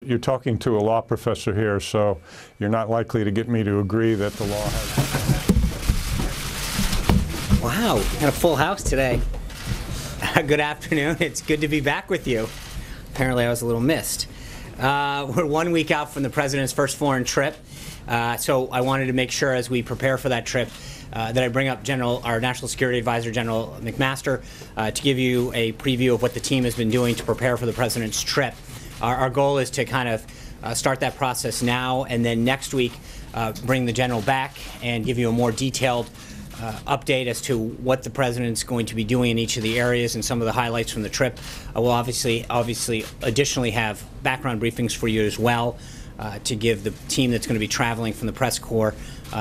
you're talking to a law professor here, so you're not likely to get me to agree that the law has... Wow, got a full house today. Good afternoon. It's good to be back with you. Apparently I was a little missed. We're 1 week out from the President's first foreign trip, so I wanted to make sure as we prepare for that trip that I bring up our National Security Advisor, General McMaster, to give you a preview of what the team has been doing to prepare for the President's trip. Our goal is to kind of start that process now, and then next week bring the General back and give you a more detailed update as to what the President's going to be doing in each of the areas and some of the highlights from the trip. We'll obviously additionally have background briefings for you as well to give the team that's going to be traveling from the press corps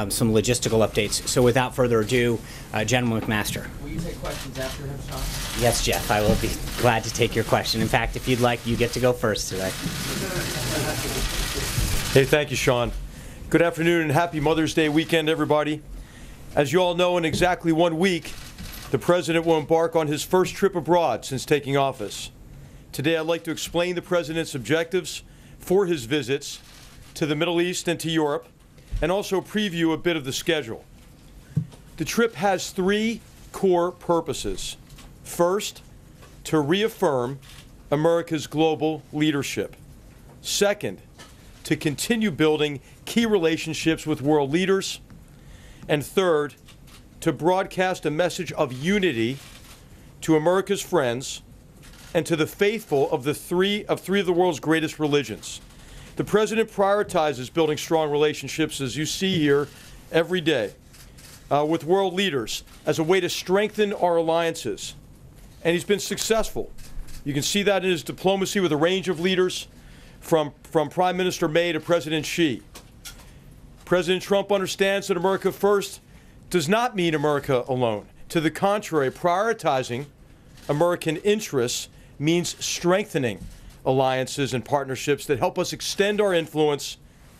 some logistical updates. So without further ado, General McMaster. Will you take questions after him, Sean? Yes, Jeff, I will be glad to take your question. In fact, if you'd like, you get to go first today. Hey, thank you, Sean. Good afternoon and happy Mother's Day weekend, everybody. As you all know, in exactly 1 week, the President will embark on his first trip abroad since taking office. Today, I'd like to explain the President's objectives for his visits to the Middle East and to Europe, and also preview a bit of the schedule. The trip has three core purposes. First, to reaffirm America's global leadership. Second, to continue building key relationships with world leaders. And third, to broadcast a message of unity to America's friends and to the faithful of three of the world's greatest religions. The President prioritizes building strong relationships, as you see here, every day with world leaders as a way to strengthen our alliances. And he's been successful. You can see that in his diplomacy with a range of leaders, from Prime Minister May to President Xi. President Trump understands that America first does not mean America alone. To the contrary, prioritizing American interests means strengthening alliances and partnerships that help us extend our influence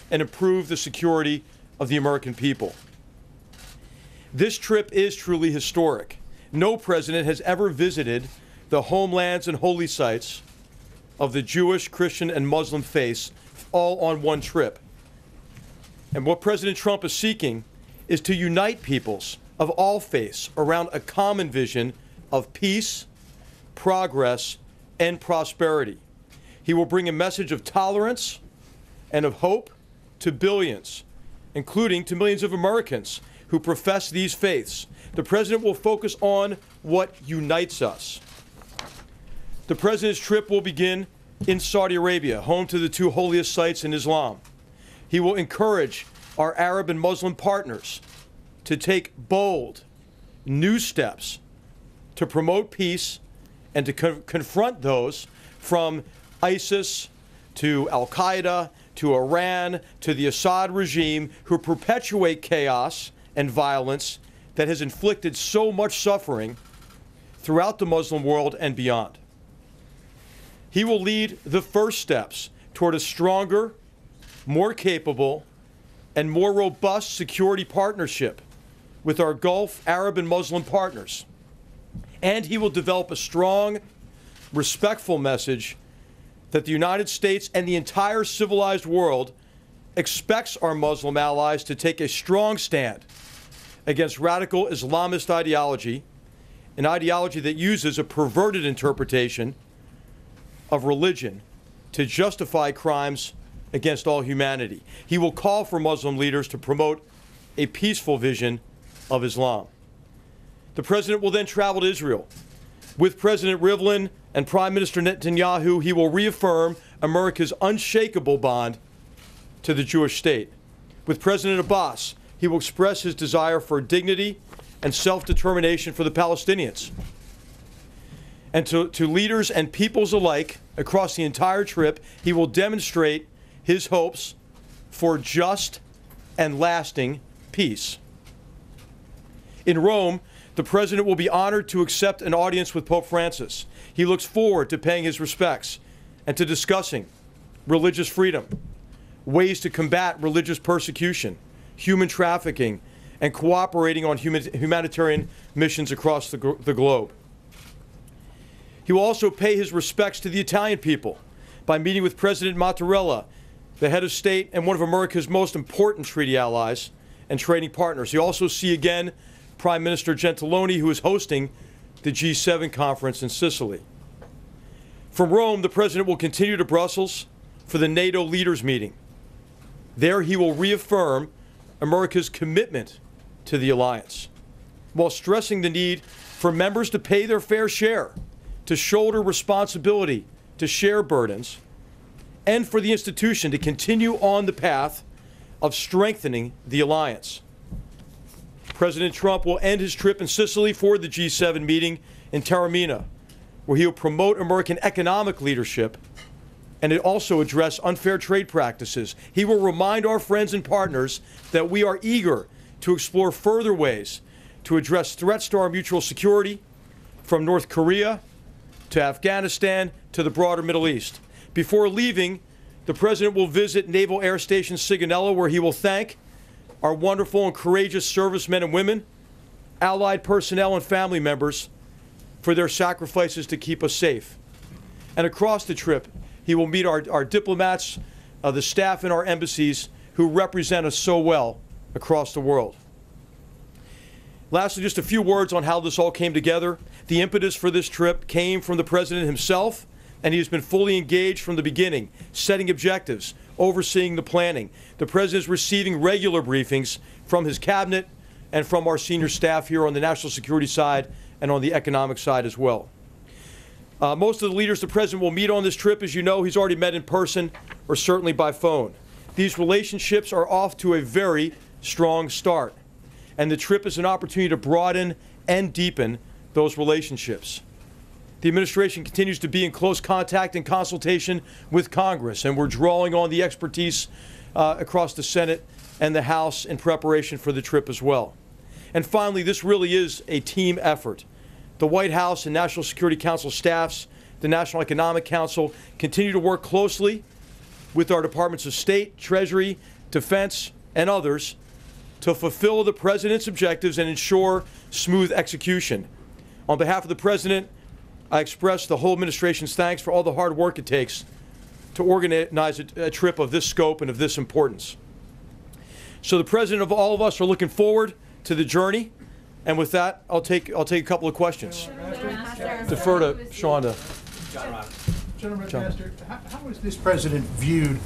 and improve the security of the American people. This trip is truly historic. No president has ever visited the homelands and holy sites of the Jewish, Christian, and Muslim faiths all on one trip. And what President Trump is seeking is to unite peoples of all faiths around a common vision of peace, progress, and prosperity. He will bring a message of tolerance and of hope to billions, including to millions of Americans who profess these faiths. The President will focus on what unites us. The President's trip will begin in Saudi Arabia, home to the two holiest sites in Islam. He will encourage our Arab and Muslim partners to take bold, new steps to promote peace and to confront those from ISIS to Al-Qaeda to Iran to the Assad regime who perpetuate chaos and violence that has inflicted so much suffering throughout the Muslim world and beyond. He will lead the first steps toward a stronger, more capable, and more robust security partnership with our Gulf, Arab, and Muslim partners. And he will develop a strong, respectful message that the United States and the entire civilized world expects our Muslim allies to take a strong stand against radical Islamist ideology, an ideology that uses a perverted interpretation of religion to justify crimes against all humanity. He will call for Muslim leaders to promote a peaceful vision of Islam. The President will then travel to Israel. With President Rivlin and Prime Minister Netanyahu, he will reaffirm America's unshakable bond to the Jewish state. With President Abbas, he will express his desire for dignity and self-determination for the Palestinians. And to leaders and peoples alike across the entire trip, he will demonstrate his hopes for just and lasting peace. In Rome, the President will be honored to accept an audience with Pope Francis. He looks forward to paying his respects and to discussing religious freedom, ways to combat religious persecution, human trafficking, and cooperating on humanitarian missions across the globe. He will also pay his respects to the Italian people, by meeting with President Mattarella, the head of state and one of America's most important treaty allies and trading partners. You also see again Prime Minister Gentiloni, who is hosting the G7 conference in Sicily. From Rome, the President will continue to Brussels for the NATO leaders meeting. There he will reaffirm America's commitment to the alliance, while stressing the need for members to pay their fair share, to shoulder responsibility, to share burdens, and for the institution to continue on the path of strengthening the alliance. President Trump will end his trip in Sicily for the G7 meeting in Taormina, where he will promote American economic leadership and also address unfair trade practices. He will remind our friends and partners that we are eager to explore further ways to address threats to our mutual security, from North Korea to Afghanistan to the broader Middle East. Before leaving, the President will visit Naval Air Station Sigonella, where he will thank our wonderful and courageous servicemen and women, allied personnel and family members for their sacrifices to keep us safe. And across the trip, he will meet our diplomats, the staff in our embassies who represent us so well across the world. Lastly, just a few words on how this all came together. The impetus for this trip came from the President himself, and he has been fully engaged from the beginning, setting objectives, overseeing the planning. The President is receiving regular briefings from his cabinet and from our senior staff here on the national security side and on the economic side as well. Most of the leaders the President will meet on this trip, as you know, he's already met in person or certainly by phone. These relationships are off to a very strong start, and the trip is an opportunity to broaden and deepen those relationships. The administration continues to be in close contact and consultation with Congress, and we're drawing on the expertise across the Senate and the House in preparation for the trip as well. And finally, this really is a team effort. The White House and National Security Council staffs, the National Economic Council, continue to work closely with our Departments of State, Treasury, Defense, and others to fulfill the President's objectives and ensure smooth execution. On behalf of the President, I express the whole administration's thanks for all the hard work it takes to organize a trip of this scope and of this importance. So the President of all of us are looking forward to the journey. And with that, I'll take a couple of questions. Defer to Shonda. General McMaster, how was this president viewed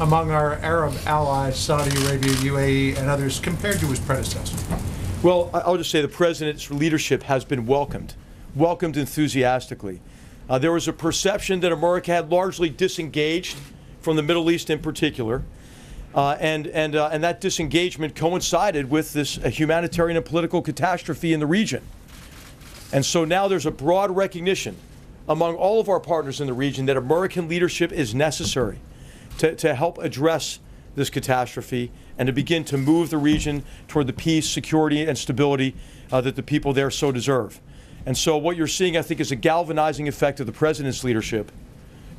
among our Arab allies, Saudi Arabia, UAE, and others, compared to his predecessor? Well, I'll just say the President's leadership has been welcomed enthusiastically. There was a perception that America had largely disengaged from the Middle East in particular, and that disengagement coincided with this humanitarian and political catastrophe in the region. And so now there's a broad recognition among all of our partners in the region that American leadership is necessary to help address this catastrophe and to begin to move the region toward the peace, security, and stability that the people there so deserve. And so what you're seeing, I think, is a galvanizing effect of the President's leadership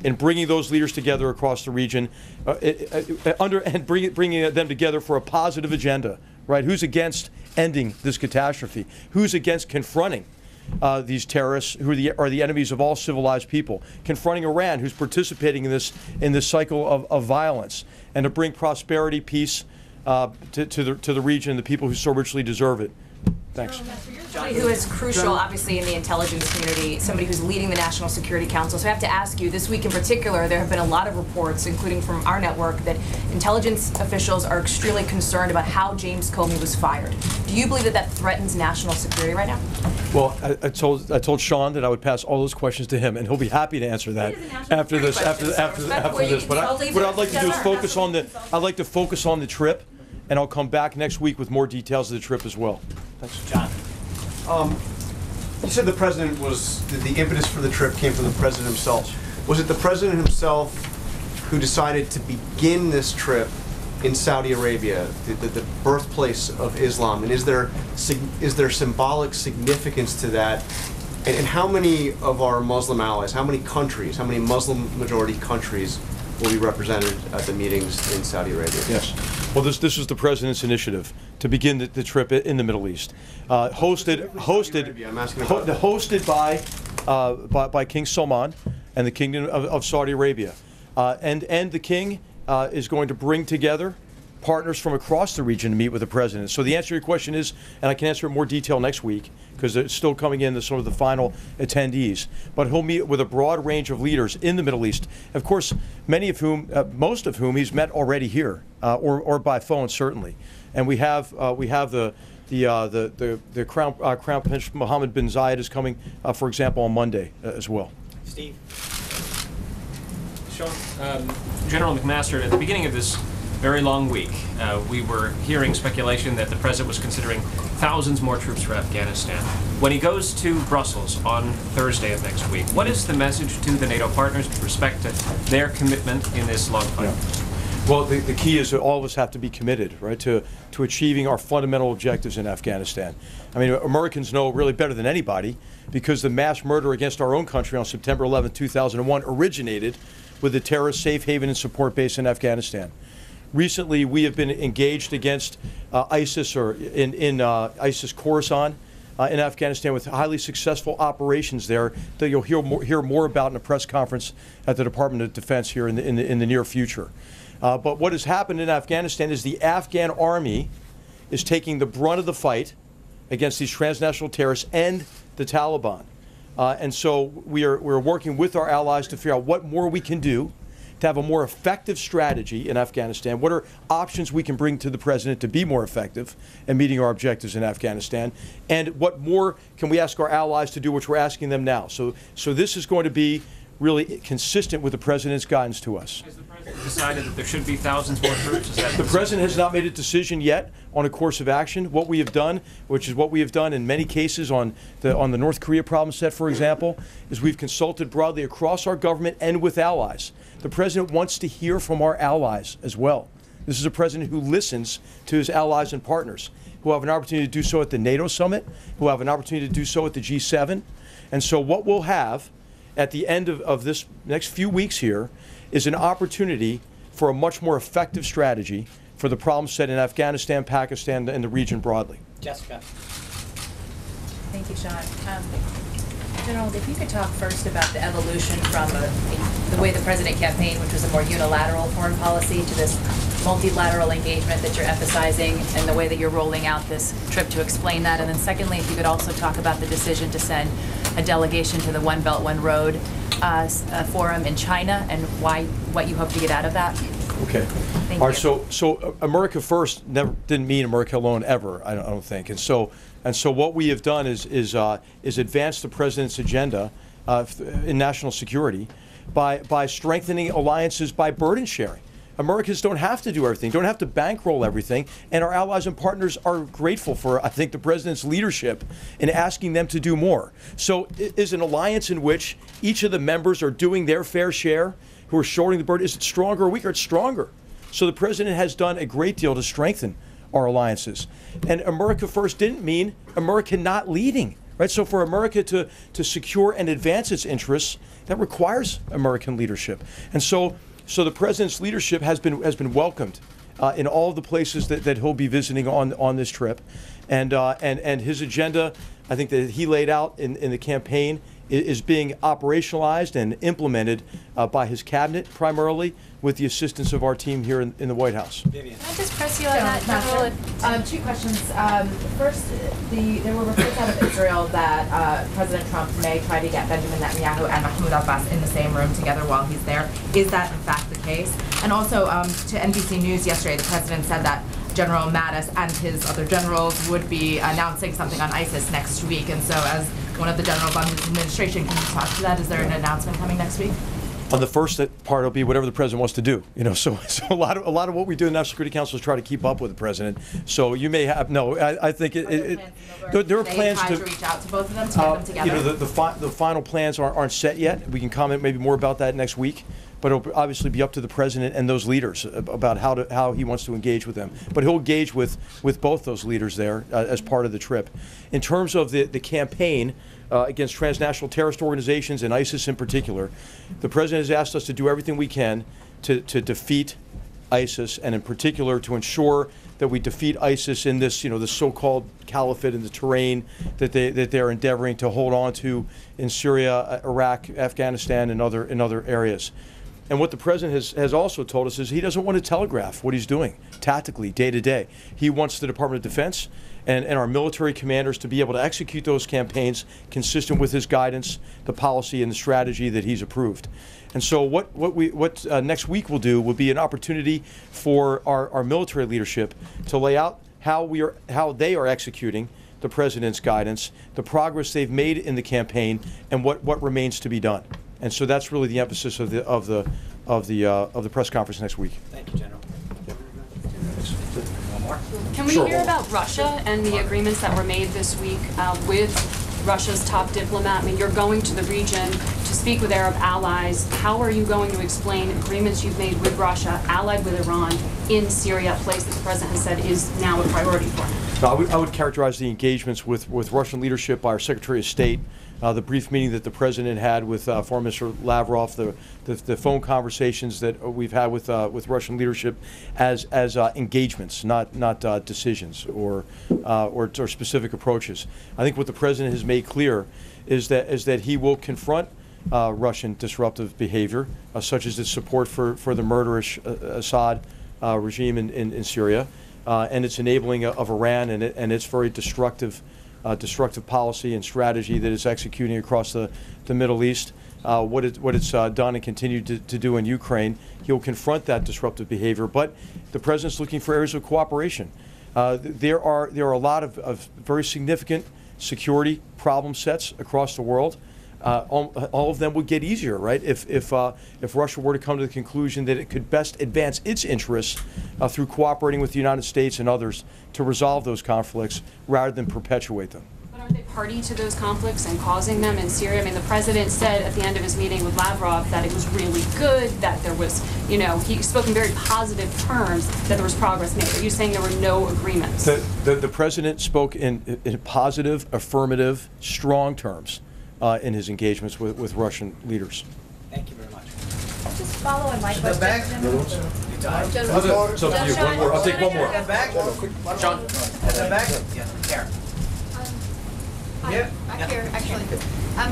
in bringing those leaders together across the region, and bringing them together for a positive agenda, right? Who's against ending this catastrophe? Who's against confronting these terrorists who are the enemies of all civilized people? Confronting Iran, who's participating in this cycle of violence, and to bring prosperity, peace to the region and the people who so richly deserve it. Thanks. Somebody who is crucial, obviously, in the intelligence community, somebody who's leading the National Security Council. So I have to ask you, this week in particular, there have been a lot of reports, including from our network, that intelligence officials are extremely concerned about how James Comey was fired. Do you believe that that threatens national security right now? Well, I told Sean that I would pass all those questions to him, and he'll be happy to answer that after this. But what I'd like to do is focus on the trip, and I'll come back next week with more details of the trip as well. Thanks, John. You said the president the impetus for the trip came from the president himself. Was it the president himself who decided to begin this trip in Saudi Arabia, the birthplace of Islam? And is there symbolic significance to that? And how many of our Muslim allies, how many Muslim majority countries will be represented at the meetings in Saudi Arabia? Yes. Well, this is the president's initiative to begin the trip in the Middle East, hosted by King Salman and the Kingdom of Saudi Arabia. And the king is going to bring together partners from across the region to meet with the president. So the answer to your question is, and I can answer it in more detail next week, because it's still coming in, the sort of the final attendees. But he'll meet with a broad range of leaders in the Middle East. Of course, many of whom, most of whom he's met already here, or by phone certainly. And we have the Crown Prince Mohammed bin Zayed is coming, for example, on Monday as well. Steve. Sean, General McMaster, at the beginning of this very long week, we were hearing speculation that the president was considering thousands more troops for Afghanistan. When he goes to Brussels on Thursday of next week, what is the message to the NATO partners with respect to their commitment in this long fight? Yeah. Well, the key is that all of us have to be committed, right, to achieving our fundamental objectives in Afghanistan. I mean, Americans know really better than anybody, because the mass murder against our own country on September 11, 2001 originated with the terrorist safe haven and support base in Afghanistan. Recently, we have been engaged against ISIS, or in ISIS Khorasan in Afghanistan, with highly successful operations there that you'll hear more about in a press conference at the Department of Defense here in the near future. But what has happened in Afghanistan is the Afghan army is taking the brunt of the fight against these transnational terrorists and the Taliban. And so we're working with our allies to figure out what more we can do to have a more effective strategy in Afghanistan. What are options we can bring to the president to be more effective in meeting our objectives in Afghanistan? And what more can we ask our allies to do, which we're asking them now? So this is going to be really consistent with the president's guidance to us. Has the president decided that there should be thousands more troops? Is that The president has not made a decision yet on a course of action. What we have done, which is what we have done in many cases on the North Korea problem set, for example, is we've consulted broadly across our government and with allies. The president wants to hear from our allies as well. This is a president who listens to his allies and partners, who have an opportunity to do so at the NATO summit, who have an opportunity to do so at the G7. And so what we'll have at the end of this next few weeks here is an opportunity for a much more effective strategy for the problem set in Afghanistan, Pakistan, and the region broadly. Jessica. Thank you, Sean. General, if you could talk first about the evolution from the way the president campaigned, which was a more unilateral foreign policy, to this multilateral engagement that you're emphasizing, and the way that you're rolling out this trip to explain that. And then secondly, if you could also talk about the decision to send a delegation to the One Belt, One Road forum in China, and what you hope to get out of that. Okay. Thank All right. you. So America First never didn't mean America alone ever. I don't think. And so what we have done is advance the president's agenda in national security by strengthening alliances, by burden sharing. Americans don't have to do everything, don't have to bankroll everything, and our allies and partners are grateful for, I think, the president's leadership in asking them to do more. So is an alliance in which each of the members are doing their fair share, who are shouldering the burden, is it stronger or weaker? It's stronger. So the president has done a great deal to strengthen our alliances. And America First didn't mean America not leading, right? So for America to secure and advance its interests, that requires American leadership. And so the president's leadership has been welcomed in all of the places that he'll be visiting on this trip, and his agenda, I think, that he laid out in the campaign is being operationalized and implemented by his cabinet, primarily with the assistance of our team here in the White House. Vivian. Can I just press you on that, General? Two questions. First, there were reports out of Israel that President Trump may try to get Benjamin Netanyahu and Mahmoud Abbas in the same room together while he's there. Is that in fact the case? And also, to NBC News yesterday, the president said that General Mattis and his other generals would be announcing something on ISIS next week. And so, as one of the generals on his administration, can you talk to that? Is there an announcement coming next week? On the first part, it'll be whatever the president wants to do. So a lot of what we do in the National Security Council is try to keep up with the president. So you may have I think there are plans to reach out to both of them to get them together. The final plans aren't set yet. We can comment maybe more about that next week. But it'll obviously be up to the president and those leaders about how he wants to engage with them. But he'll engage with both those leaders there as part of the trip. In terms of the campaign against transnational terrorist organizations and ISIS in particular, the president has asked us to do everything we can to defeat ISIS, and in particular to ensure that we defeat ISIS in this, the so-called caliphate in the terrain that they're endeavoring to hold on to in Syria, Iraq, Afghanistan, and other areas. And what the president has also told us is he doesn't want to telegraph what he's doing tactically, day to day. He wants the Department of Defense and our military commanders to be able to execute those campaigns consistent with his guidance, the policy, and the strategy that he's approved. And so what next week will do will be an opportunity for our military leadership to lay out how they are executing the president's guidance, the progress they've made in the campaign, and what remains to be done. And so that's really the emphasis of the press conference next week. Thank you, General. One more. Can we hear about Russia and the agreements that were made this week with Russia's top diplomat? I mean, you're going to the region to speak with Arab allies. How are you going to explain agreements you've made with Russia, allied with Iran, in Syria, a place that the president has said is now a priority for him? I would characterize the engagements with Russian leadership by our Secretary of State, the brief meeting that the president had with Foreign Minister Lavrov, the phone conversations that we've had with Russian leadership as engagements, not decisions or specific approaches. I think what the president has made clear is that he will confront Russian disruptive behavior, such as its support for the murderous Assad regime in Syria, and its enabling of Iran and its very destructive policy and strategy that it's executing across the Middle East, what it's done and continued to do in Ukraine. He'll confront that disruptive behavior, but the president's looking for areas of cooperation. There are a lot of very significant security problem sets across the world. All of them would get easier, right? If Russia were to come to the conclusion that it could best advance its interests through cooperating with the United States and others to resolve those conflicts rather than perpetuate them. But aren't they party to those conflicts and causing them in Syria? I mean, the president said at the end of his meeting with Lavrov that it was really good, that there was, he spoke in very positive terms, that there was progress made. Are you saying there were no agreements? The president spoke in positive, affirmative, strong terms in his engagements with Russian leaders. Thank you very much. Just follow on my question. It's up to you. One more. I'll take one more. Sean. Karen. Back here, actually.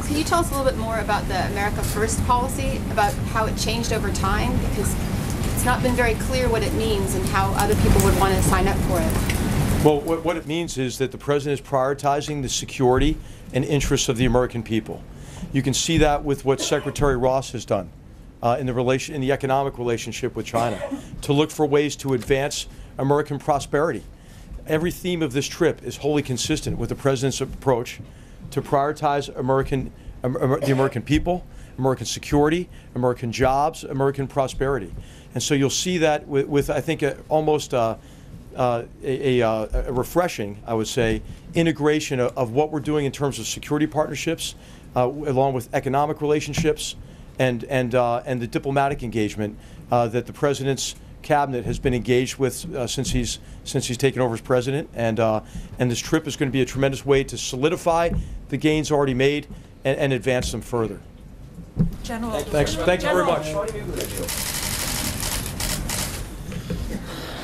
Can you tell us a little bit more about the America First policy, about how it changed over time? Because it's not been very clear what it means and how other people would want to sign up for it. Well, what it means is that the president is prioritizing the security and interests of the American people. You can see that with what Secretary Ross has done in the economic relationship with China, to look for ways to advance American prosperity. Every theme of this trip is wholly consistent with the president's approach to prioritize the American people, American security, American jobs, American prosperity. And so you'll see that with I think, almost a refreshing, I would say, integration of what we're doing in terms of security partnerships, along with economic relationships, and the diplomatic engagement that the president's cabinet has been engaged with since he's taken over as president. And this trip is going to be a tremendous way to solidify the gains already made and advance them further. General. Thanks you very much.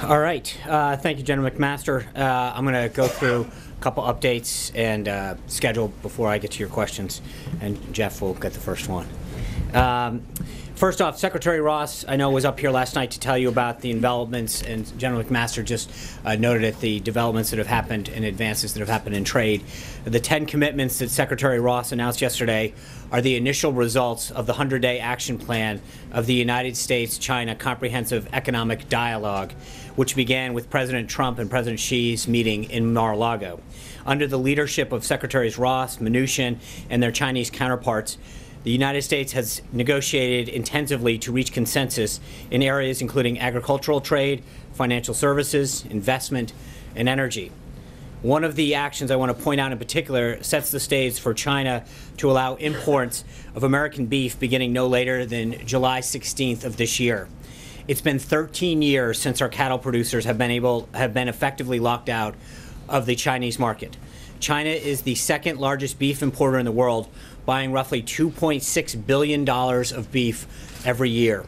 All right. Thank you, General McMaster. I'm going to go through a couple updates and schedule before I get to your questions, and Jeff will get the first one. First off, Secretary Ross, I know, was up here last night to tell you about the developments, and General McMaster just noted at the developments that have happened and advances that have happened in trade. The 10 commitments that Secretary Ross announced yesterday are the initial results of the 100-day action plan of the United States-China Comprehensive Economic Dialogue, which began with President Trump and President Xi's meeting in Mar-a-Lago. Under the leadership of Secretaries Ross, Mnuchin, and their Chinese counterparts, the United States has negotiated intensively to reach consensus in areas including agricultural trade, financial services, investment, and energy. One of the actions I want to point out in particular sets the stage for China to allow imports of American beef beginning no later than July 16th of this year. It's been 13 years since our cattle producers have been effectively locked out of the Chinese market. China is the second largest beef importer in the world, buying roughly $2.6 billion of beef every year.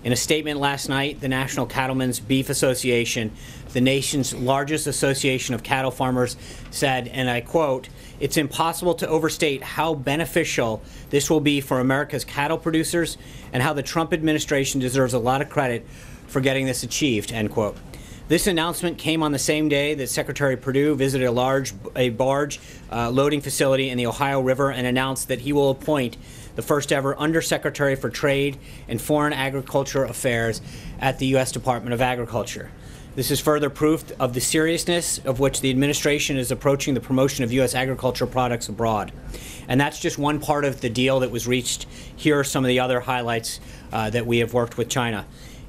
In a statement last night, the National Cattlemen's Beef Association, the nation's largest association of cattle farmers, said, and I quote, "It's impossible to overstate how beneficial this will be for America's cattle producers and how the Trump administration deserves a lot of credit for getting this achieved," end quote. This announcement came on the same day that Secretary Perdue visited a barge loading facility in the Ohio River and announced that he will appoint the first ever Undersecretary for Trade and Foreign Agriculture Affairs at the U.S. Department of Agriculture. This is further proof of the seriousness of which the administration is approaching the promotion of U.S. agricultural products abroad. And that's just one part of the deal that was reached. Here are some of the other highlights that we have worked with China.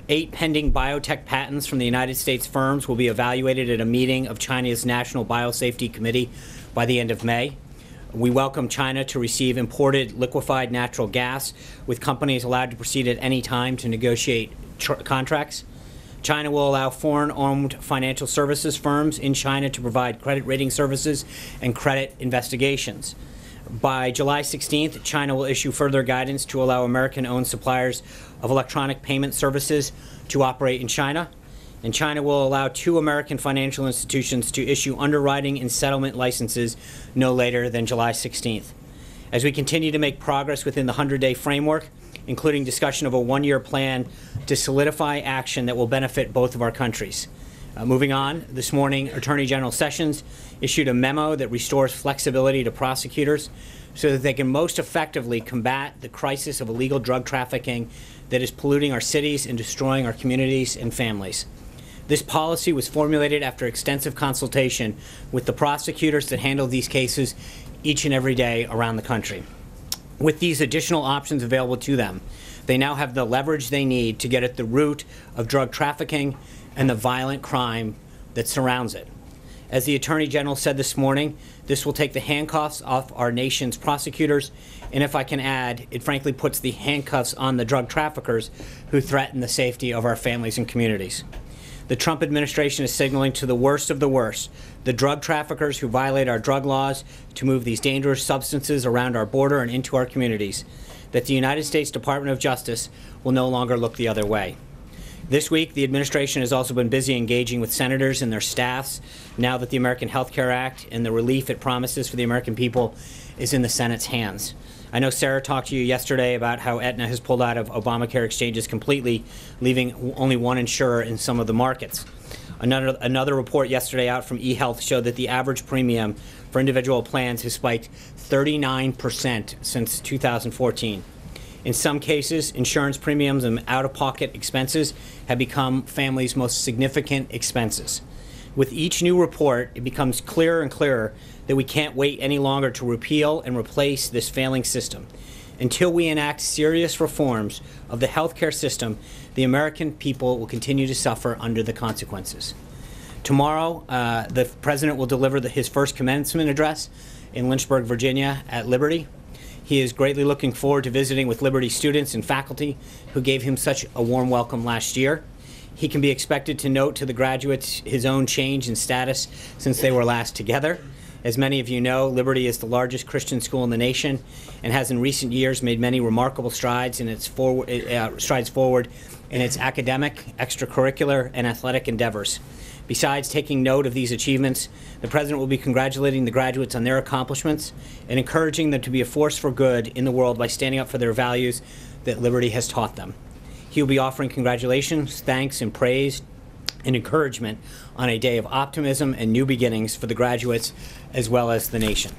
8 pending biotech patents from the United States firms will be evaluated at a meeting of China's National Biosafety Committee by the end of May. We welcome China to receive imported liquefied natural gas, with companies allowed to proceed at any time to negotiate contracts. China will allow foreign-owned financial services firms in China to provide credit rating services and credit investigations. By July 16th, China will issue further guidance to allow American-owned suppliers of electronic payment services to operate in China. And China will allow 2 American financial institutions to issue underwriting and settlement licenses no later than July 16th. As we continue to make progress within the 100-day framework, including discussion of a 1-year plan to solidify action that will benefit both of our countries. Moving on, this morning, Attorney General Sessions issued a memo that restores flexibility to prosecutors so that they can most effectively combat the crisis of illegal drug trafficking that is polluting our cities and destroying our communities and families. This policy was formulated after extensive consultation with the prosecutors that handle these cases each and every day around the country. With these additional options available to them, they now have the leverage they need to get at the root of drug trafficking and the violent crime that surrounds it. As the Attorney General said this morning, this will take the handcuffs off our nation's prosecutors, and if I can add, it frankly puts the handcuffs on the drug traffickers who threaten the safety of our families and communities. The Trump administration is signaling to the worst of the worst, the drug traffickers who violate our drug laws to move these dangerous substances around our border and into our communities, that the United States Department of Justice will no longer look the other way. This week, the administration has also been busy engaging with senators and their staffs now that the American Health Care Act and the relief it promises for the American people is in the Senate's hands. I know Sarah talked to you yesterday about how Aetna has pulled out of Obamacare exchanges completely, leaving only one insurer in some of the markets. Another report yesterday out from eHealth showed that the average premium for individual plans has spiked 39% since 2014. In some cases, insurance premiums and out-of-pocket expenses have become families' most significant expenses. With each new report, it becomes clearer and clearer that we can't wait any longer to repeal and replace this failing system. Until we enact serious reforms of the healthcare system, the American people will continue to suffer under the consequences. Tomorrow, the President will deliver his first commencement address in Lynchburg, Virginia at Liberty. He is greatly looking forward to visiting with Liberty students and faculty who gave him such a warm welcome last year. He can be expected to note to the graduates his own change in status since they were last together. As many of you know, Liberty is the largest Christian school in the nation and has in recent years made many remarkable strides forward in its academic, extracurricular, and athletic endeavors. Besides taking note of these achievements, the President will be congratulating the graduates on their accomplishments and encouraging them to be a force for good in the world by standing up for their values that Liberty has taught them. He will be offering congratulations, thanks, and praise and encouragement on a day of optimism and new beginnings for the graduates as well as the nation.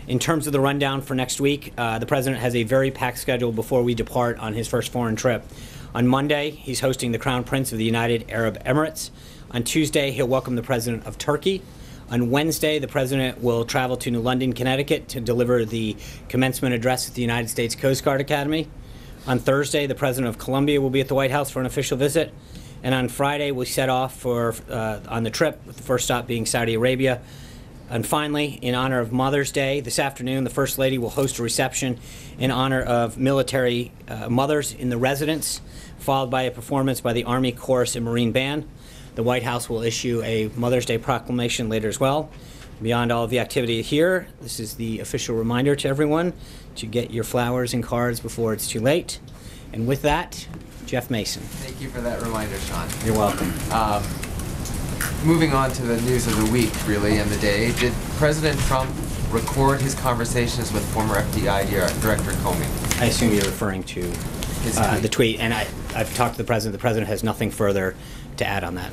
In terms of the rundown for next week, the President has a very packed schedule before we depart on his first foreign trip. On Monday, he's hosting the Crown Prince of the United Arab Emirates. On Tuesday, he'll welcome the President of Turkey. On Wednesday, the President will travel to New London, Connecticut to deliver the commencement address at the United States Coast Guard Academy. On Thursday, the President of Colombia will be at the White House for an official visit. And on Friday, we set off on the trip, with the first stop being Saudi Arabia. And finally, in honor of Mother's Day, this afternoon, the First Lady will host a reception in honor of military mothers in the residence, followed by a performance by the Army Chorus and Marine Band. The White House will issue a Mother's Day proclamation later as well. Beyond all of the activity here, this is the official reminder to everyone to get your flowers and cards before it's too late. And with that, Jeff Mason. Thank you for that reminder, Sean. You're welcome. Moving on to the news of the week, really, and the day, did President Trump record his conversations with former FBI Director Comey? I assume you're referring to the tweet, and I've talked to the President. The President has nothing further to add on that.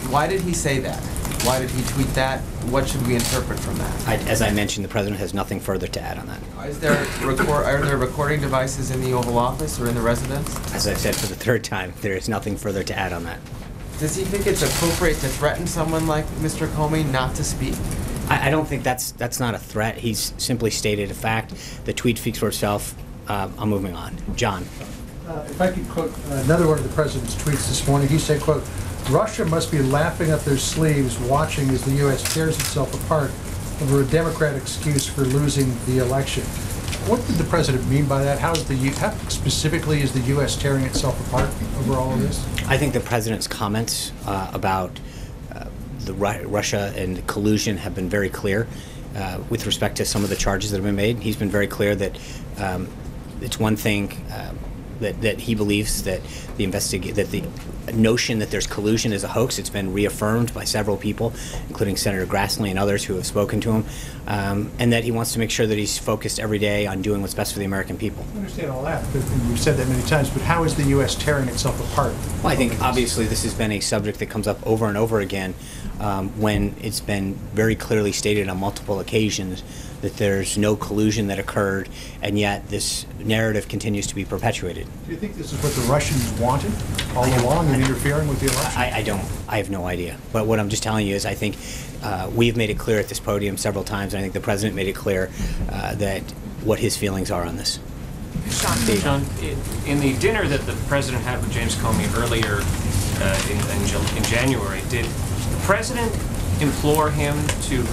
Why did he say that? Why did he tweet that? What should we interpret from that? As I mentioned, the President has nothing further to add on that. Are there recording devices in the Oval Office or in the residence? As I've said for the third time, there is nothing further to add on that. Does he think it's appropriate to threaten someone like Mr. Comey not to speak? I don't think that's not a threat. He's simply stated a fact. The tweet speaks for itself. I'm moving on. John. If I could quote another one of the president's tweets this morning, he said, quote, "Russia must be laughing up their sleeves watching as the U.S. tears itself apart over a Democrat excuse for losing the election." What did the president mean by that? How specifically is the U.S. tearing itself apart over all of this? I think the president's comments about Russia and collusion have been very clear with respect to some of the charges that have been made. He's been very clear that it's one thing that he believes that the notion that there's collusion is a hoax. It's been reaffirmed by several people, including Senator Grassley and others who have spoken to him, and that he wants to make sure that he's focused every day on doing what's best for the American people. I understand all that, but we've said that many times, but how is the U.S. tearing itself apart? Well, I think obviously this has been a subject that comes up over and over again when it's been very clearly stated on multiple occasions that there's no collusion that occurred, and yet this narrative continues to be perpetuated. Do you think this is what the Russians wanted all along in interfering with the election? I don't. I have no idea. But what I'm just telling you is I think we've made it clear at this podium several times, and I think the President made it clear that what his feelings are on this. Sean, in the dinner that the President had with James Comey earlier in January, did the President implore him to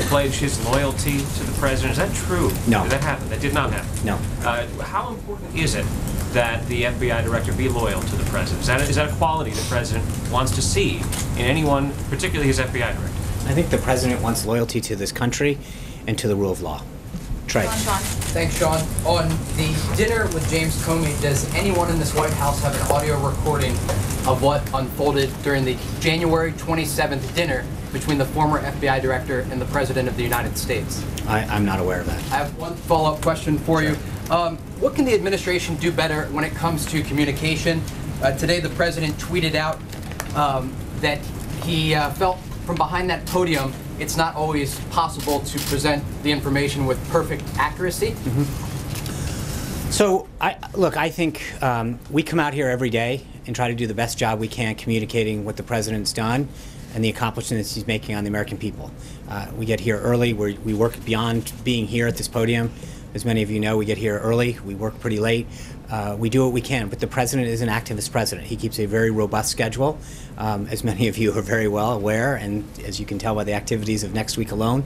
pledge his loyalty to the President? Is that true? No. Did that happen? That did not happen? No. How important is it that the FBI Director be loyal to the President? Is that a quality the President wants to see in anyone, particularly his FBI Director? I think the President wants loyalty to this country and to the rule of law. Trey. Thanks, Sean. On the dinner with James Comey, does anyone in this White House have an audio recording of what unfolded during the January 27th dinner between the former FBI Director and the President of the United States? I'm not aware of that. I have one follow-up question for you. What can the administration do better when it comes to communication? Today, the President tweeted out that he felt from behind that podium it's not always possible to present the information with perfect accuracy. Mm-hmm. So, I think we come out here every day and try to do the best job we can communicating what the President's done and the accomplishments he's making on the American people. We get here early. We work beyond being here at this podium. As many of you know, we get here early. We work pretty late. We do what we can, but the President is an activist president. He keeps a very robust schedule, as many of you are very well aware, and as you can tell by the activities of next week alone.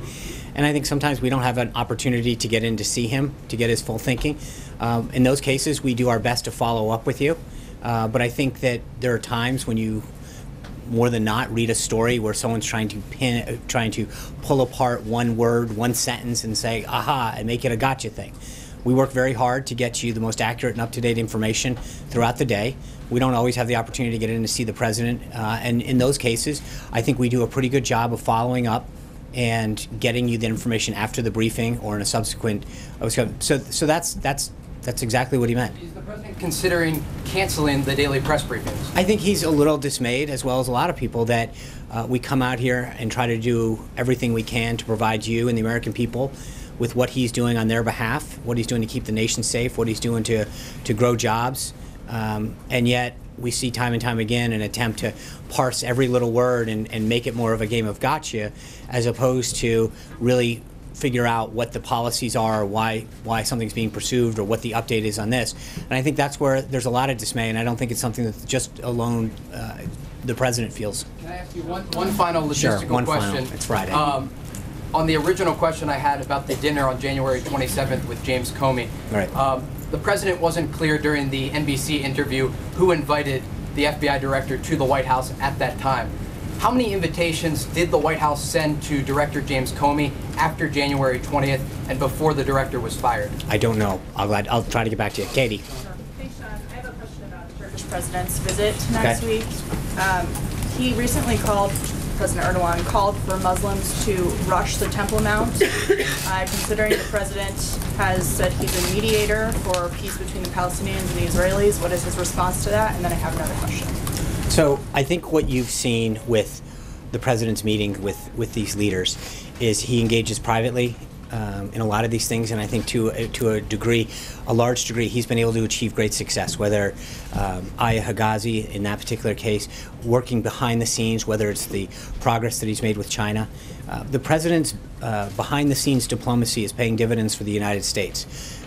And I think sometimes we don't have an opportunity to get in to see him, to get his full thinking. In those cases, we do our best to follow up with you. But I think that there are times when you, more than not, read a story where someone's trying to pull apart one word, one sentence, and say, aha, and make it a gotcha thing. We work very hard to get you the most accurate and up-to-date information throughout the day. We don't always have the opportunity to get in to see the President, and in those cases, I think we do a pretty good job of following up and getting you the information after the briefing or in a subsequent. So that's exactly what he meant. Is the President considering canceling the daily press briefings? I think he's a little dismayed, as well as a lot of people, that we come out here and try to do everything we can to provide you and the American people with what he's doing on their behalf, what he's doing to keep the nation safe, what he's doing to grow jobs, and yet we see time and time again an attempt to parse every little word and make it more of a game of gotcha, as opposed to really figure out what the policies are, why something's being pursued, or what the update is on this. And I think that's where there's a lot of dismay, and I don't think it's something that just alone the President feels. Can I ask you one final logistical question? Final. It's Friday. On the original question I had about the dinner on January 27th with James Comey, right. The President wasn't clear during the NBC interview who invited the FBI Director to the White House at that time. How many invitations did the White House send to Director James Comey after January 20th and before the Director was fired? I don't know. I'll try to get back to you. Katie. Hey, Sean, I have a question about church president's visit next Okay. week. He recently President Erdogan called for Muslims to rush the Temple Mount, considering the president has said he's a mediator for peace between the Palestinians and the Israelis. What is his response to that? And then I have another question. So I think what you've seen with the president's meeting with these leaders is he engages privately in a lot of these things, and I think to a large degree, he's been able to achieve great success, whether Aya Higazi in that particular case, working behind the scenes, whether it's the progress that he's made with China. The president's behind-the-scenes diplomacy is paying dividends for the United States,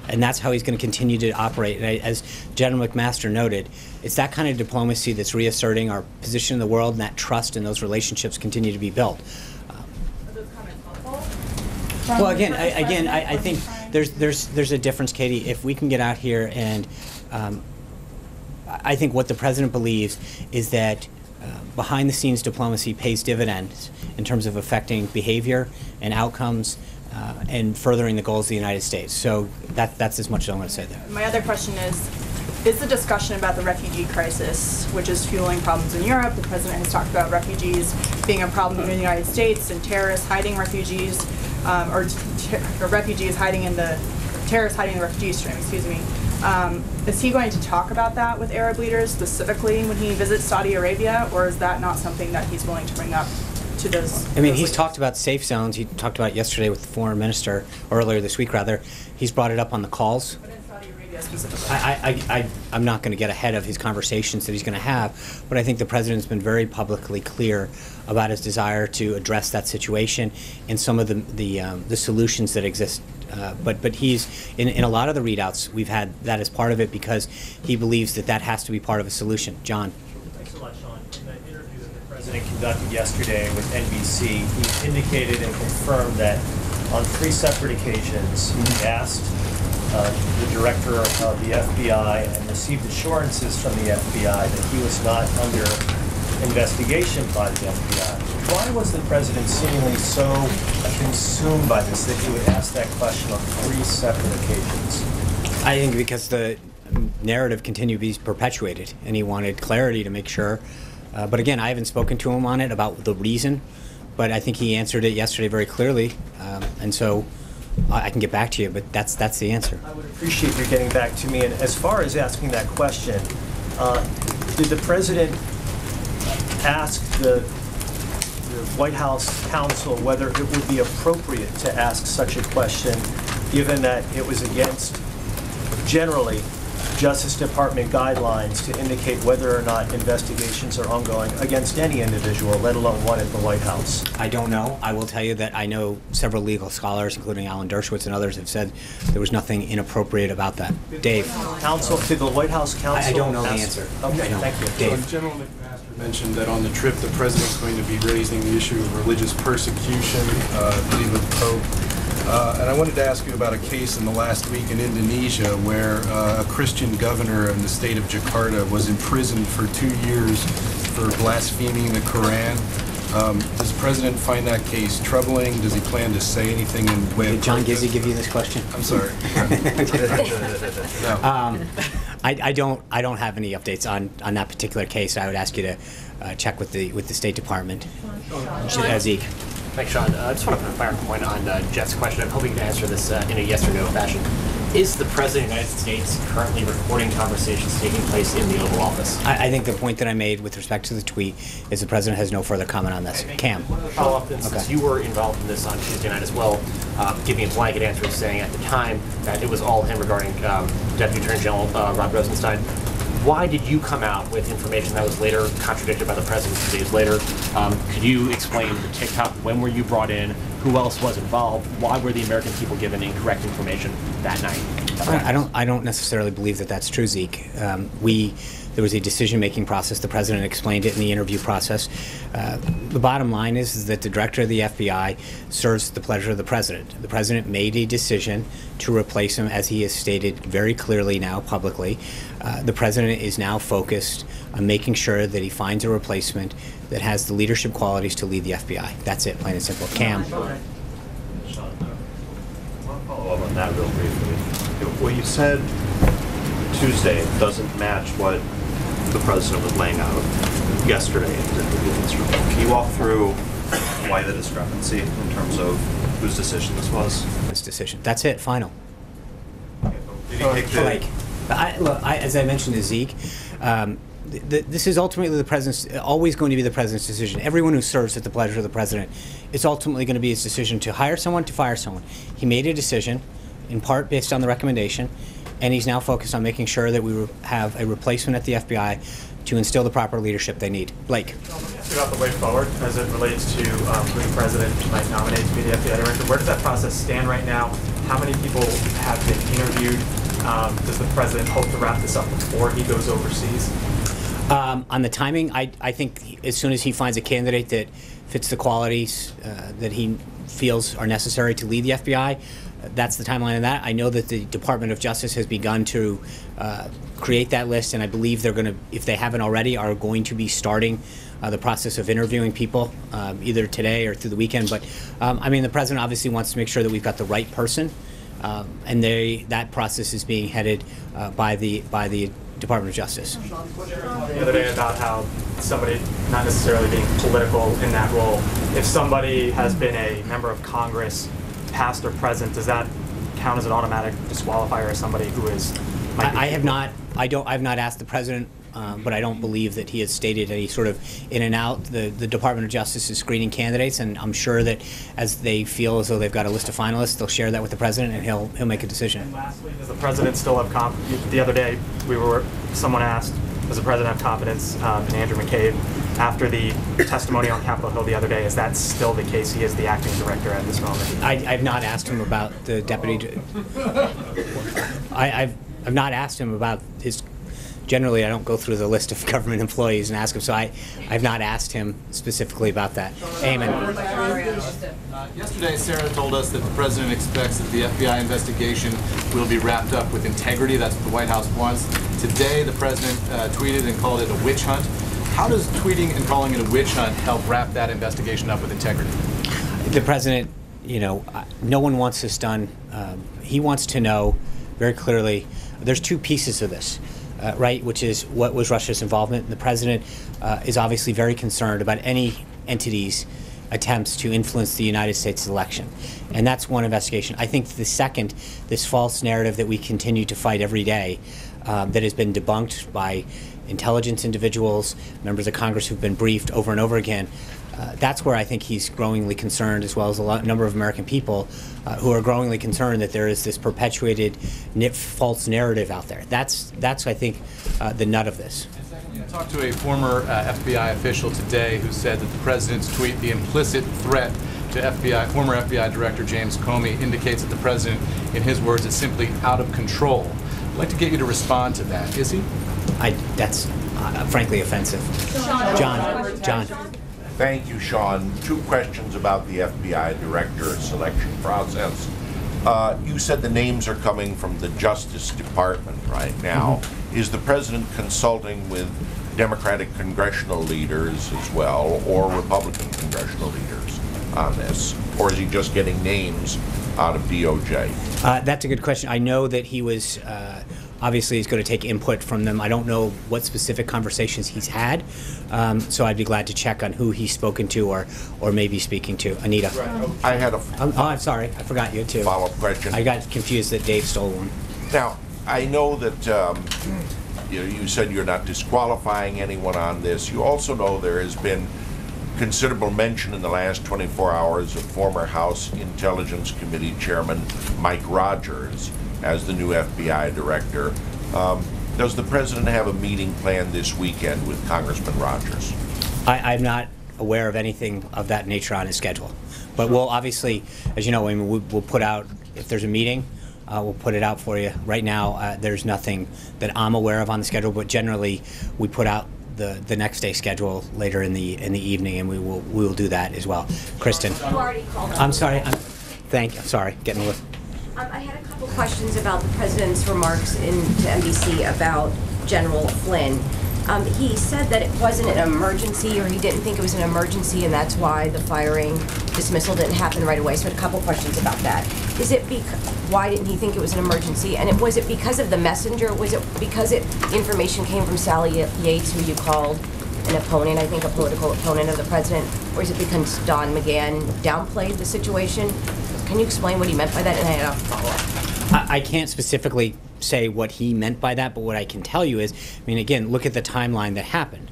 and that's how he's going to continue to operate. And as General McMaster noted, it's that kind of diplomacy that's reasserting our position in the world, and that trust and those relationships continue to be built. Well, again, I think there's a difference, Katie. If we can get out here and I think what the president believes is that behind-the-scenes diplomacy pays dividends in terms of affecting behavior and outcomes and furthering the goals of the United States. So that's as much as I want to say there. My other question is the discussion about the refugee crisis, which is fueling problems in Europe. The president has talked about refugees being a problem in the United States and terrorists hiding refugees, or refugees hiding in the terrorists hiding in the refugee stream. Excuse me. Is he going to talk about that with Arab leaders specifically when he visits Saudi Arabia, or is that not something that he's willing to bring up to those? I mean, he's talked about safe zones. He talked about it yesterday with the foreign minister, or earlier this week rather. He's brought it up on the calls. But in Saudi Arabia specifically. I'm not going to get ahead of his conversations that he's going to have, but I think the president's been very publicly clear about his desire to address that situation and some of the solutions that exist. But he's in a lot of the readouts we've had that as part of it because he believes that has to be part of a solution. John. Thanks a lot, Sean. In an interview that the president conducted yesterday with NBC, he indicated and confirmed that on 3 separate occasions he asked the director of the FBI and received assurances from the FBI that he was not under investigation by the FBI. Why was the president seemingly so consumed by this that he would ask that question on 3 separate occasions? I think because the narrative continued to be perpetuated, and he wanted clarity to make sure. But again, I haven't spoken to him on it about the reason, but I think he answered it yesterday very clearly, and so I can get back to you, but that's the answer. I would appreciate you getting back to me. And as far as asking that question, did the president ask the White House counsel whether it would be appropriate to ask such a question, given that it was against, generally, Justice Department guidelines to indicate whether or not investigations are ongoing against any individual, let alone one at the White House? I don't know. I will tell you that I know several legal scholars, including Alan Dershowitz and others, have said there was nothing inappropriate about that. Dave. Did the White House counsel I don't know the ask? answer. Okay, no. thank you. Dave. General McMaster mentioned that on the trip the president's going to be raising the issue of religious persecution, meeting with the Pope. And I wanted to ask you about a case in the last week in Indonesia where a Christian governor in the state of Jakarta was imprisoned for 2 years for blaspheming the Quran. Does the president find that case troubling? Does he plan to say anything in way of Did John protest? Gizzi give you this question? I'm sorry. No. I don't have any updates on that particular case. I would ask you to check with the State Department. Zeke. Thanks, Sean. I just want to put a finer point on Jeff's question. I'm hoping to answer this in a yes or no fashion. Is the President of the United States currently recording conversations taking place in the Oval Office? I think the point that I made with respect to the tweet is the President has no further comment on this. Cam. Follow up, since you were involved in this on Tuesday night as well, giving a blanket answer saying at the time that it was all him regarding Deputy Attorney General Rod Rosenstein. Why did you come out with information that was later contradicted by the president 2 days later? Could you explain the TikTok? When were you brought in? Who else was involved? Why were the American people given incorrect information that night? I don't necessarily believe that that's true, Zeke. There was a decision-making process. The president explained it in the interview process. The bottom line is that the director of the FBI serves the pleasure of the president. The president made a decision to replace him, as he has stated very clearly now publicly. The president is now focused on making sure that he finds a replacement that has the leadership qualities to lead the FBI. That's it, plain and simple. Cam. Sean, I want to follow up on that real briefly. What you said Tuesday doesn't match what the president was laying out yesterday in his interview in this room. Can you walk through why the discrepancy in terms of whose decision this was? This decision. That's it. Final. Did he take the... As I mentioned to Zeke, this is ultimately the president's, always going to be the president's decision. Everyone who serves at the pleasure of the president, it's ultimately going to be his decision to hire someone, to fire someone. He made a decision, in part based on the recommendation, and he's now focused on making sure that we have a replacement at the FBI to instill the proper leadership they need. Blake. About the way forward as it relates to who the president might nominate to be the FBI director. Where does that process stand right now? How many people have been interviewed? Does the president hope to wrap this up before he goes overseas? On the timing, I think as soon as he finds a candidate that fits the qualities that he feels are necessary to lead the FBI, that's the timeline of that. I know that the Department of Justice has begun to create that list, and I believe they're going to, if they haven't already, are going to be starting the process of interviewing people either today or through the weekend. But I mean, the president obviously wants to make sure that we've got the right person, and that process is being headed by the Department of Justice. The other day about how somebody not necessarily being political in that role, if somebody has been a member of Congress, past or present, does that count as an automatic disqualifier as somebody who is? I've not asked the president, but I don't believe that he has stated any sort of in and out. The Department of Justice is screening candidates, and I'm sure that as they feel as though they've got a list of finalists, they'll share that with the president, and he'll make a decision. And lastly, does the president still have confidence? The other day, someone asked, does the president have confidence in Andrew McCabe after the testimony on Capitol Hill the other day? Is that still the case? He is the acting director at this moment. I've not asked him about the deputy. I've not asked him about his. Generally, I don't go through the list of government employees and ask him, so I've not asked him specifically about that. Amen. Yesterday, Sarah told us that the president expects that the FBI investigation will be wrapped up with integrity. That's what the White House wants. Today, the president tweeted and called it a witch hunt. How does tweeting and calling it a witch hunt help wrap that investigation up with integrity? The president, no one wants this done. He wants to know very clearly. There's two pieces of this. Right, which is what was Russia's involvement. And the president is obviously very concerned about any entity's attempts to influence the United States election. And that's one investigation. I think the second, this false narrative that we continue to fight every day that has been debunked by intelligence individuals, members of Congress who've been briefed over and over again, that's where I think he's growingly concerned, as well as a number of American people who are growingly concerned that there is this perpetuated false narrative out there. That's I think, the nut of this. I talked to a former FBI official today who said that the president's tweet, the implicit threat to former FBI Director James Comey, indicates that the president, in his words, is simply out of control. I'd like to get you to respond to that. Is he? That's frankly offensive. John. Thank you, Sean. Two questions about the FBI director selection process. You said the names are coming from the Justice Department right now. Mm-hmm. Is the president consulting with Democratic congressional leaders as well, or Republican congressional leaders on this? Or is he just getting names out of DOJ? That's a good question. I know that he was, obviously he's going to take input from them. I don't know what specific conversations he's had, so I'd be glad to check on who he's spoken to or maybe speaking to. Anita. I had a... I'm sorry. I forgot you too. Follow-up question. I got confused that Dave stole one. Now, I know that you said you're not disqualifying anyone on this. You also know there has been considerable mention in the last 24 hours of former House Intelligence Committee Chairman Mike Rogers as the new FBI director. Does the president have a meeting planned this weekend with Congressman Rogers? I'm not aware of anything of that nature on his schedule. But we'll obviously, as you know, we'll put out, if there's a meeting, we'll put it out for you. Right now, there's nothing that I'm aware of on the schedule, but generally we put out the next day schedule later in the evening, and we will do that as well. Kristen. You already called. I'm sorry. I'm sorry. Getting a little. I had a couple questions about the president's remarks to NBC about General Flynn. He said that it wasn't an emergency, or he didn't think it was an emergency, and that's why the firing dismissal didn't happen right away. So I had a couple questions about that. Is it why didn't he think it was an emergency? And was it because of the messenger? Was it because information came from Sally Yates, who you called an opponent, I think a political opponent of the president? Or is it because Don McGahn downplayed the situation? Can you explain what he meant by that? And I had a follow-up. I can't specifically say what he meant by that, but what I can tell you is, I mean, again, look at the timeline that happened.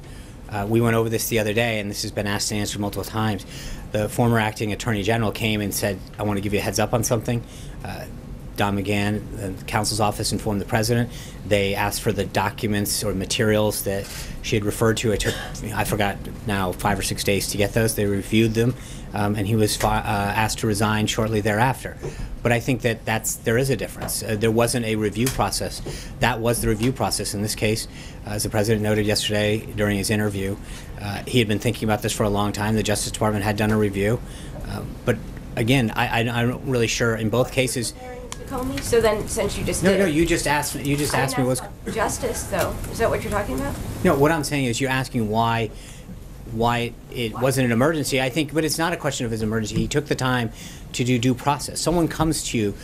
We went over this the other day, and this has been asked and answered multiple times. The former acting attorney general came and said, I want to give you a heads up on something. Don McGahn, the counsel's office, informed the president. They asked for the documents or materials that she had referred to. It took, I forgot now, 5 or 6 days to get those. They reviewed them, and he was asked to resign shortly thereafter. But I think that there is a difference. There wasn't a review process. That was the review process in this case. As the president noted yesterday during his interview, he had been thinking about this for a long time. The Justice Department had done a review. But again, I'm not really sure in both cases. Comey? So then, since you just No, you just asked me. You just asked me what's justice, though. Is that what you're talking about? No, what I'm saying is you're asking why it wasn't an emergency. I think, but it's not a question of his emergency. He took the time to do due process. Someone comes to you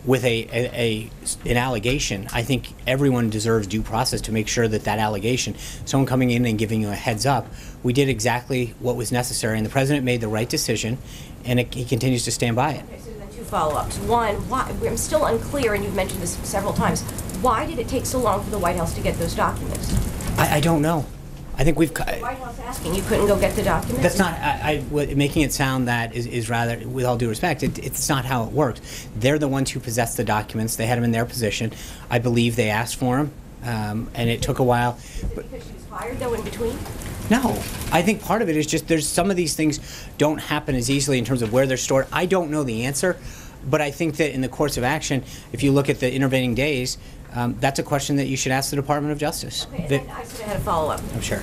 with an allegation. I think everyone deserves due process to make sure that allegation, someone coming in and giving you a heads up, we did exactly what was necessary, and the president made the right decision, and he continues to stand by it. Okay, so then two follow-ups. One, why, I'm still unclear, and you've mentioned this several times. Why did it take so long for the White House to get those documents? I don't know. I think we've. The White House asking you couldn't go get the documents? That's not. Making it sound that is rather, with all due respect, it's not how it works. They're the ones who possess the documents. They had them in their possession. I believe they asked for them, and it took a while. Is it because she was fired, though, in between? No, I think part of it is just there's some of these things don't happen as easily in terms of where they're stored. I don't know the answer, but I think that in the course of action, if you look at the intervening days, that's a question that you should ask the Department of Justice. Okay, and I sort of had a follow-up. I'm sure.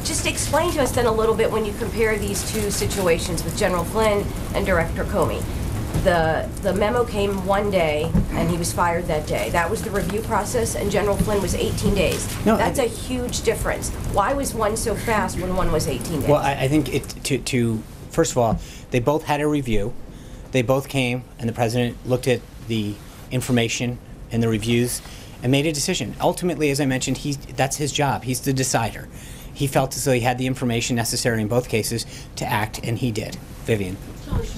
Just explain to us then a little bit when you compare these two situations with General Flynn and Director Comey. The memo came one day, and he was fired that day. That was the review process, and General Flynn was 18 days. No, that's a huge difference. Why was one so fast when one was 18 days? Well, I think first of all, they both had a review. They both came, and the president looked at the information and the reviews and made a decision. Ultimately, as I mentioned, that's his job. He's the decider. He felt as though he had the information necessary in both cases to act, and he did. Vivian.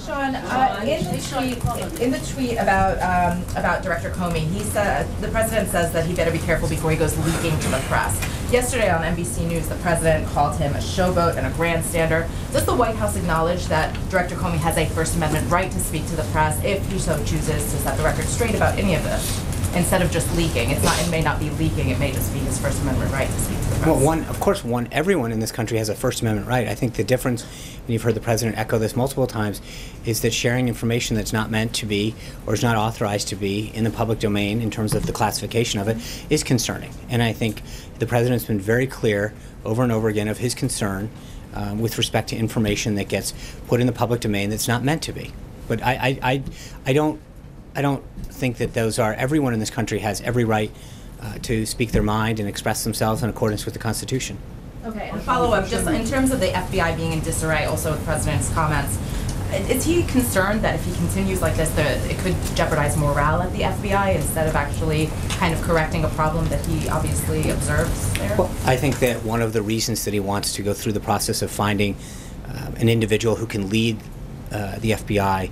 Sean, in the tweet about Director Comey, he said the president says that he better be careful before he goes leaking to the press. Yesterday on NBC News, the president called him a showboat and a grandstander. Does the White House acknowledge that Director Comey has a First Amendment right to speak to the press if he so chooses to set the record straight about any of this, instead of just leaking? It may not be leaking. It may just be his First Amendment right to speak to the press. Well, everyone in this country has a First Amendment right. I think the difference, and you've heard the president echo this multiple times, is that sharing information that's not meant to be or is not authorized to be in the public domain in terms of the classification of it is concerning. And I think the president's been very clear over and over again of his concern with respect to information that gets put in the public domain that's not meant to be. But I don't think that those are. Everyone in this country has every right to speak their mind and express themselves in accordance with the Constitution. Okay, and follow up, just in terms of the FBI being in disarray, also with the president's comments, is he concerned that if he continues like this, it could jeopardize morale at the FBI instead of actually kind of correcting a problem that he obviously observes there? Well, I think that one of the reasons that he wants to go through the process of finding an individual who can lead the FBI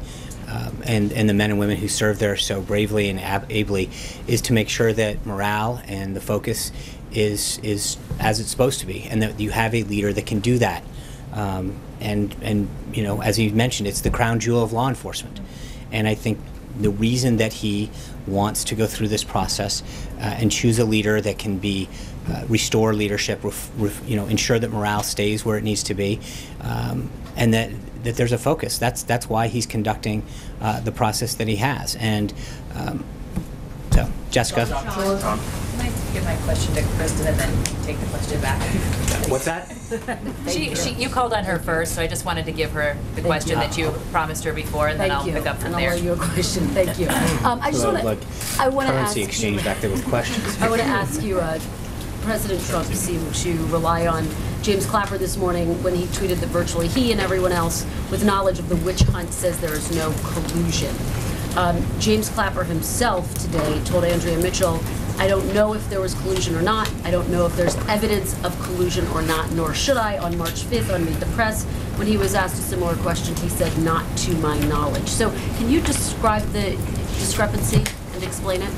and the men and women who serve there so bravely and ably is to make sure that morale and the focus is as it's supposed to be, and that you have a leader that can do that. And you know, as you mentioned, it's the crown jewel of law enforcement. And I think the reason that he wants to go through this process and choose a leader that can be restore leadership, ensure that morale stays where it needs to be, and that there's a focus. That's why he's conducting the process that he has. And so, Jessica. Can I give my question to Kristen and then take the question back? What's that? You called on her first, so I just wanted to give her the question that you promised her before, and then I'll pick up from there. I'll your question. Thank you. I just want to. I want to ask currency exchange back there with questions. I want to ask you. President Trump seemed to rely on James Clapper this morning when he tweeted that virtually he and everyone else with knowledge of the witch hunt says there is no collusion. James Clapper himself today told Andrea Mitchell, I don't know if there was collusion or not. I don't know if there's evidence of collusion or not, nor should I. On March 5th on Meet the Press, when he was asked a similar question, he said, not to my knowledge. So can you describe the discrepancy and explain it?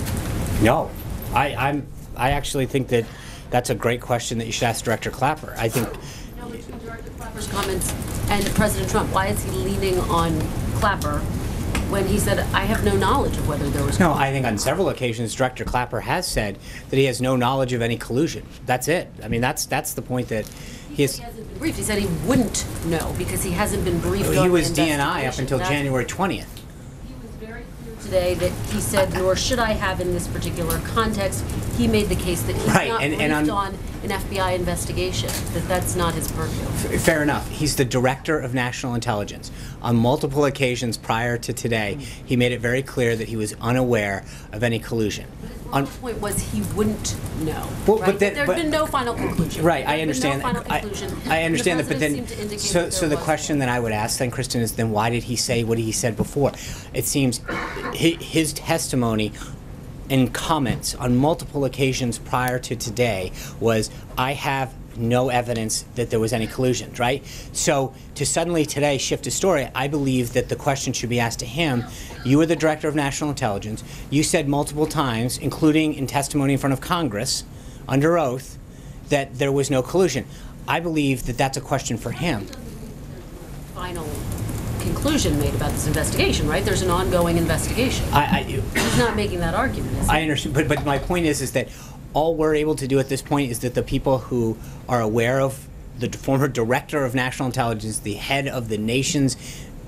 No. I actually think that that's a great question that you should ask Director Clapper. I think... No, between Director Clapper's comments and President Trump, why is he leaning on Clapper when he said, I have no knowledge of whether there was No, collusion? I think on several occasions, Director Clapper has said that he has no knowledge of any collusion. That's it. I mean, that's the point that he is... He hasn't been briefed. He said he wouldn't know because he hasn't been briefed on He was the DNI up until investigation. January 20th. Today that he said, nor should I have in this particular context. He made the case that he's Right, not and briefed on an FBI investigation, that that's not his purview. Fair enough. He's the Director of National Intelligence. On multiple occasions prior to today, he made it very clear that he was unaware of any collusion. The point was he wouldn't know. Well, right? but then- There'd but- been no final conclusion. Right, I There'd been understand no final that. conclusion. I understand The that, but then, president seemed to indicate so that so there the was question that I would ask then, Kristen, is then why did he say what he said before? It seems his testimony and comments on multiple occasions prior to today was, I have no evidence that there was any collusion, right? So to suddenly today shift his story, I believe that the question should be asked to him. You are the Director of National Intelligence. You said multiple times, including in testimony in front of Congress, under oath, that there was no collusion. I believe that that's a question for him. final conclusion made about this investigation, right? There's an ongoing investigation. He's not making that argument, is he? I understand, but my point is that all we're able to do at this point is that the people who are aware of the former Director of National Intelligence, the head of the nation's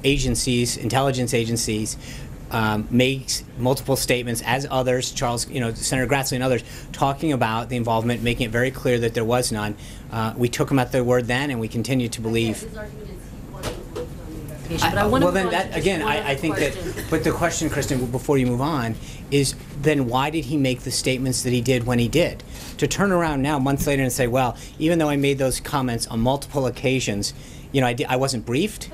agencies, intelligence agencies, makes multiple statements, as others, Charles, Senator Grassley and others, talking about the involvement, making it very clear that there was none. We took him at their word then, and we continue to believe. But I want to well, then move on that to just again, one I other think question. that. But the question, Kristen, before you move on, is then why did he make the statements that he did when he did? To turn around now, months later, and say, well, even though I made those comments on multiple occasions, I wasn't briefed.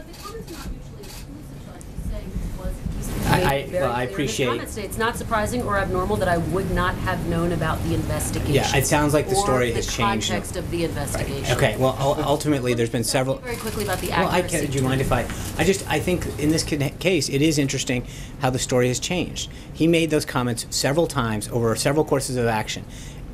I appreciate. It's not surprising or abnormal that I would not have known about the investigation. Yeah, it sounds like the story has changed. The context of the investigation. Okay. Well, ultimately, there's been several. Very quickly about the Well, accuracy. do you mind if I think in this case, it is interesting how the story has changed. He made those comments several times over several courses of action.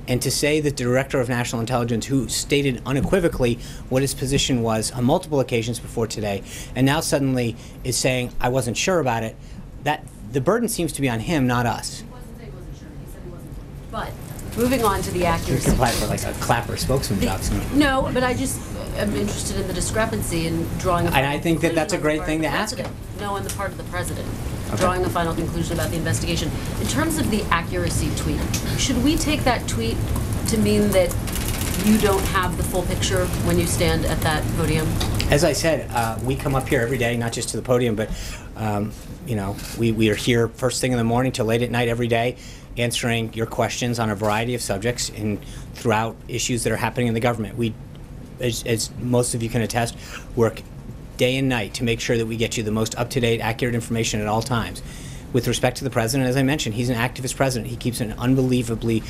And to say that the Director of National Intelligence, who stated unequivocally what his position was on multiple occasions before today, and now suddenly is saying, I wasn't sure about it, that the burden seems to be on him, not us. But moving on to the You accuracy. can apply for like a Clapper spokesman job. No, but I just am interested in the discrepancy in drawing a And final I think that that's a conclusion on the great part thing of to the ask him. president. No, on the part of the president. Okay. Drawing a final conclusion about the investigation. In terms of the accuracy tweet, should we take that tweet to mean that you don't have the full picture when you stand at that podium? As I said, we come up here every day, not just to the podium, but we are here first thing in the morning till late at night every day, answering your questions on a variety of subjects and throughout issues that are happening in the government. We, as most of you can attest, work day and night to make sure that we get you the most up-to-date, accurate information at all times. With respect to the president, as I mentioned, he's an activist president. He keeps an unbelievably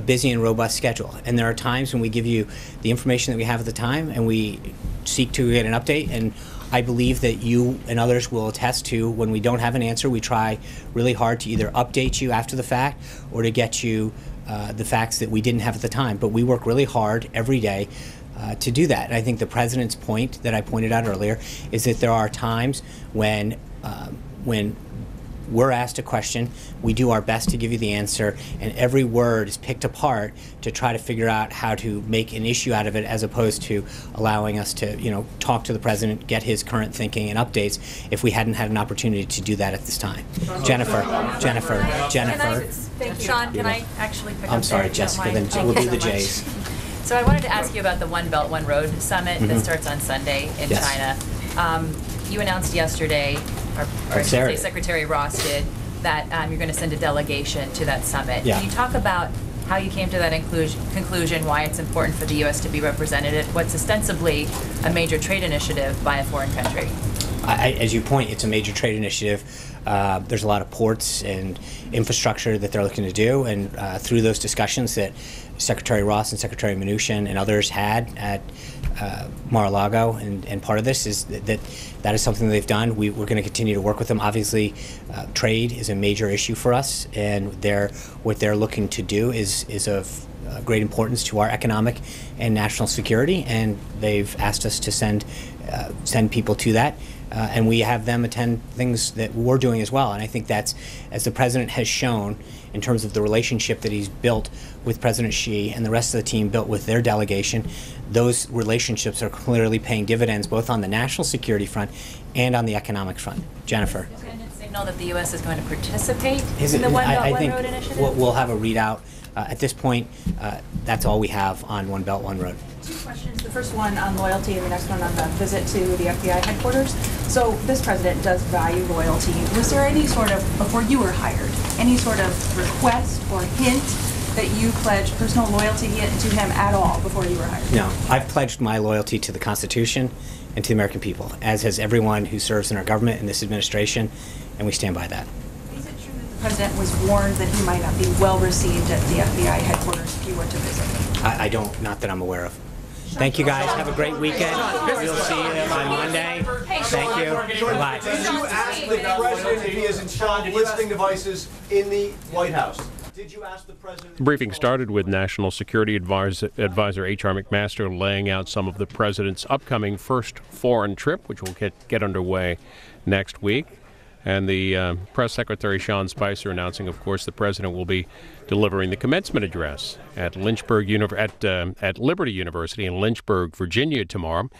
busy and robust schedule. And there are times when we give you the information that we have at the time and we seek to get an update. And I believe that you and others will attest to when we don't have an answer, we try really hard to either update you after the fact or to get you the facts that we didn't have at the time. But we work really hard every day to do that. And I think the president's point that I pointed out earlier is that there are times when we're asked a question, we do our best to give you the answer, and every word is picked apart to try to figure out how to make an issue out of it, as opposed to allowing us to, talk to the president, get his current thinking and updates if we hadn't had an opportunity to do that at this time. Jennifer. Thank you. Sean, can I actually pick up I'm sorry, there, if you don't Jessica, mind? then we'll Thank do you the so much. J's. So I wanted to ask you about the One Belt, One Road Summit that Mhm. starts on Sunday in Yes. China. You announced yesterday, or I should Saturday. say Secretary Ross did, that you're going to send a delegation to that summit. Yeah. Can you talk about how you came to that conclusion, why it's important for the U.S. to be represented at what's ostensibly a major trade initiative by a foreign country. As you point, it's a major trade initiative. There's a lot of ports and infrastructure that they're looking to do, and through those discussions that Secretary Ross and Secretary Mnuchin and others had at Mar-a-Lago, and part of this is that is something they've done. We're going to continue to work with them. Obviously, trade is a major issue for us, and what they're looking to do is of great importance to our economic and national security, and they've asked us to send people to that. And we have them attend things that we're doing as well. And I think that's, as the president has shown, in terms of the relationship that he's built with President Xi and the rest of the team built with their delegation, those relationships are clearly paying dividends both on the national security front and on the economic front. Jennifer. Can it signal that the U.S. is going to participate in the One Belt, One Road initiative? We'll have a readout. At this point, that's all we have on One Belt, One Road. Two questions. The first one on loyalty and the next one on the visit to the FBI headquarters. So this president does value loyalty. Was there any sort of, before you were hired, any sort of request or hint that you pledged personal loyalty to him at all before you were hired? No. I've pledged my loyalty to the Constitution and to the American people, as has everyone who serves in our government and this administration, and we stand by that. Is it true that the president was warned that he might not be well received at the FBI headquarters if you were to visit? I don't, not that I'm aware of. Thank you guys. Have a great weekend. We'll see you on Monday. Thank you. Bye. Did you ask the president if he is installed listening devices in the White House? Did you ask the president? The briefing started with National Security Advisor H.R. McMaster laying out some of the president's upcoming first foreign trip, which will get underway next week. And the press secretary, Sean Spicer, announcing, of course, the president will be delivering the commencement address at Liberty University in Lynchburg, Virginia tomorrow.